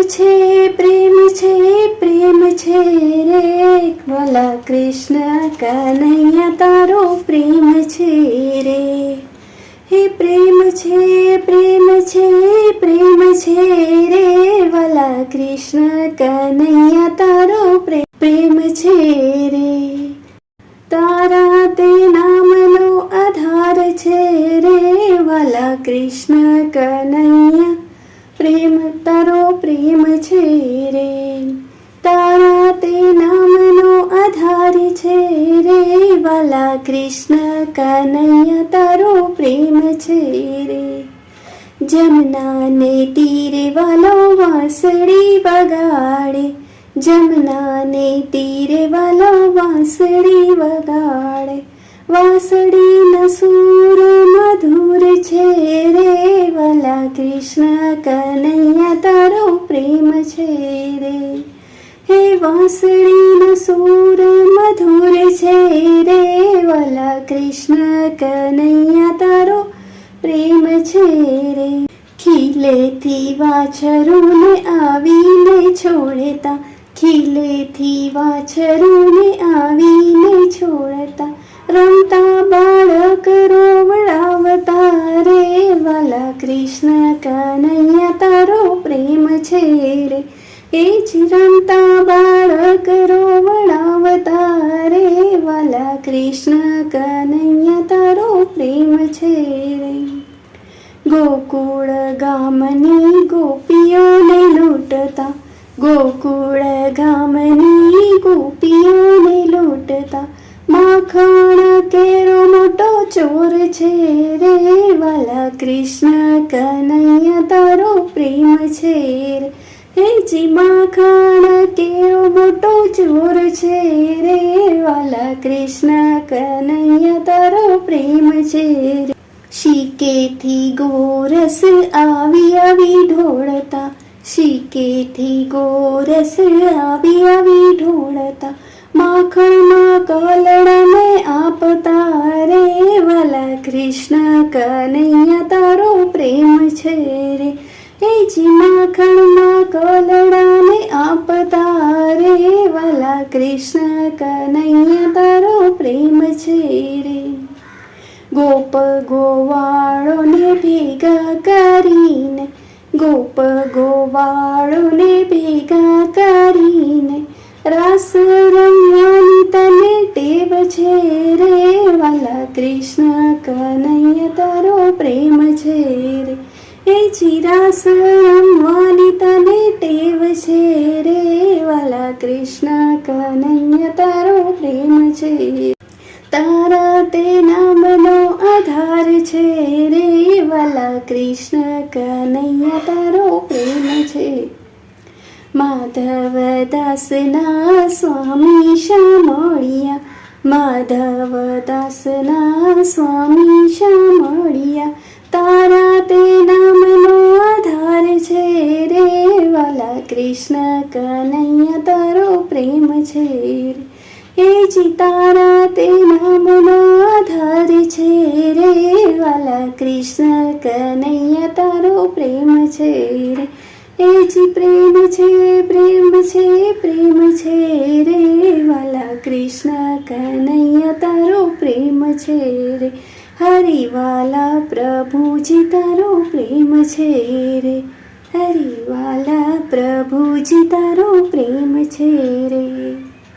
છે પ્રેમ છે રે વાલા કૃષ્ણ કનૈયા તારો પ્રેમ છે રે. હે પ્રેમ છે રે વાલા કૃષ્ણ કનૈયા તારો પ્રેમ છે રે. તારા તે નામનો આધાર છે રે વાલા કૃષ્ણ કનૈયા પ્રેમ તારો પ્રેમ છે રે. તારા તે નામનો આધાર છે રે વાલા કૃષ્ણ કનૈયા તારો પ્રેમ છે રે. જમનાને તીરે વાલો વાંસળી વગાડે, જમનાને તીરે વાલો વાંસળી વગાડે. વાંસળીના સૂર મધુર છે રે વાલા કૃષ્ણ કનૈયા તારો પ્રેમ છે રે. હે વાંસળીના સૂર મધુર છે રે વાલા કૃષ્ણ કનૈયા તારો પ્રેમ છે રે. ખીલેથી વાછરુને આવીને છોડતા, ખીલેથી વાછરુને આવીને છોડતા. રમતા બાળક રોવડાવતા રે વાલા કૃષ્ણ કનૈયા તારો પ્રેમ છે રે. એ જ રમતા બાળક રોવડાવતા રે વાલા કૃષ્ણ કનૈયા તારો પ્રેમ છે રે. ગોકુળ ગામની ગોપીઓને લૂંટતા, ગોકુળ ગામની ગોપીઓને લૂંટતા. માખણ કેરો મોટો ચોર છે રે વાલા કૃષ્ણ કનૈયા તારો પ્રેમ છે રે. હે જી માખણ કેરો મોટો ચોર છે રે વાલા કૃષ્ણ કનૈયા તારો પ્રેમ છે રે. શીકેથી ગોરસ આવી ઢોળતા, શીકેથી ગોરસ આવી ઢોળતા. માખણમાં કલડને આપતા રે વાલા કૃષ્ણ કનૈયા તારો પ્રેમ છે રે. એ જી માખણમાં કલડાને આપતા રે વાલા કૃષ્ણ કનૈયા તારો પ્રેમ છે રે. ગોપ ગોવાળોને ભેગા કરીને, ગોપ ગોવાળોને ભેગા કરીને. રાસ રમવાની તને ટેવ છે રે વાલા કૃષ્ણ કનૈયા તારો પ્રેમ છે રે. એ જી રાસ રમવાની તને ટેવ છે રે વાલા કૃષ્ણ કનૈયા તારો પ્રેમ છે. તારા તે નામનો આધાર છે રે વાલા કૃષ્ણ કનૈયા તારો પ્રેમ છે. માધવદાસના સ્વામી શામળિયા, માધવદાસના સ્વામી શામળિયા. તારા તે નામનો આધાર છે રે વાલા કૃષ્ણ કનૈયા તારો પ્રેમ છે રે. એ જી તારા તે નામનો આધાર છે રે વાલા કૃષ્ણ કનૈયા તારો પ્રેમ છે રે. એ જી પ્રેમ છે રે વાલા કૃષ્ણ કનૈયા તારો પ્રેમ છે રે. હરિવાલા પ્રભુજી તારો પ્રેમ છે રે. હરિવાલા પ્રભુજી તારો પ્રેમ છે રે.